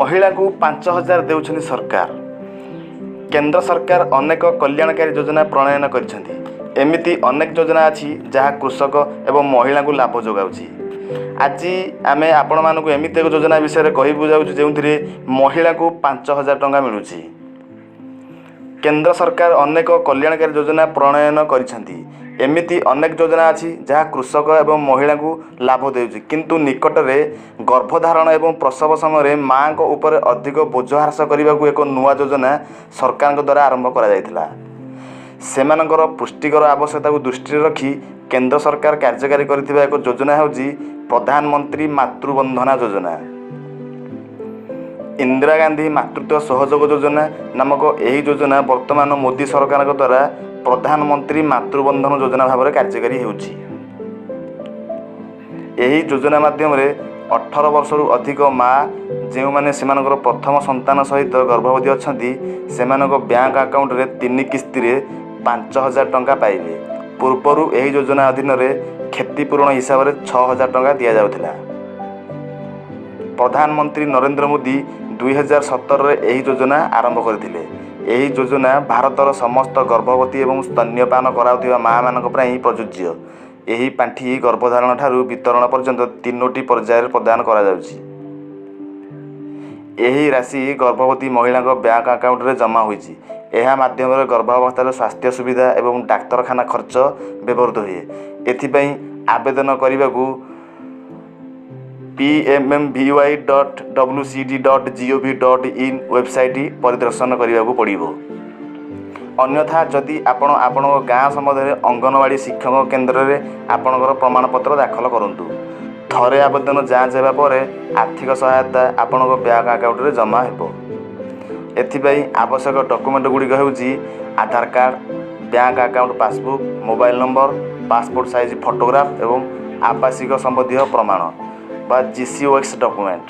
महिला को 5,000 देउछन्ति सरकार। केंद्र सरकार अनेक कल्याणकारी योजना प्रणयन कर एमिति अनेक योजना अच्छी जहाँ कृषक एवं महिला को लाभ जोगाऊँगी। आज आम आपण मानक एमती एक योजना विषय कह बुझाऊँ जो महिला को 5,000 टंका मिलूँ। केंद्र सरकार अनेक कल्याणकारी योजना प्रणयन कर एमिति अनेक योजना अच्छी जहाँ कृषक एवं महिला को लाभ देउछि, किंतु निकट में गर्भधारण एवं प्रसव समय माँ को ऊपर अधिक बोझ ह्रास करने को एक नुआ योजना सरकार द्वारा आरंभ करा सेमानकर पुष्टिकर आवश्यकता को दृष्टि रखी केंद्र सरकार कार्यकारी करथिबा एक योजना होउछि प्रधानमंत्री मातृवंदना योजना। इंदिरा गांधी मातृत्व सहयोग योजना नामक यही योजना वर्तमान मोदी सरकार द्वारा प्रधानमंत्री मातृवंदन योजना भाव में कार्यकारी होउछि। यही योजना माध्यम 18 वर्षरू अधिक माँ जो मैंने सेमानकर प्रथम संतान सहित गर्भवती अच्छी सेमानक बैंक अकाउंट रे 3 किस्ती रे 5,000 टंका पाइबे। पूर्वरु यही योजना अधीन रे क्षतिपूरण हिसाब से 6,000 टंका दि जाउथिला। प्रधानमंत्री नरेंद्र मोदी 2017 रे यही योजना आरंभ करथिले। यही योजना भारतर समस्त गर्भवती एवं स्तन्यपान कराउथिबा माँ मानक पई प्रযোज्य। यही पांठी गर्भधारण ठारू वितरण पर्यंत 3टी पर्यायर प्रदान करा जाउछि। यही राशि गर्भवती महिला बैंक अकाउंट रे जमा होइछि। यह माध्यम गर्भावस्था स्वास्थ्य सुविधा एवं डाक्तरखाना खर्च व्यवहृत हुए। एथिपाई आवेदन करने को pmmvy.wcd.gov.in वेबसाइट परिदर्शन करने को पड़ो। अन्यथा जदि आपण गाँ सम्बन्ध अंगनवाड़ी शिक्षक केन्द्र में आपणकर प्रमाणपत्र दाखल करूँ। थरे आवेदन जांच होगा पर आर्थिक सहायता आपण बैंक अकाउंट रे जमा हो। एथिपाई आवश्यक डॉक्यूमेंट गुड़िक होउछि Aadhaar card, bank account passbook, mobile number, passport size photograph एवं आवासिक संबंधी प्रमाण बा GCOX डॉक्यूमेंट।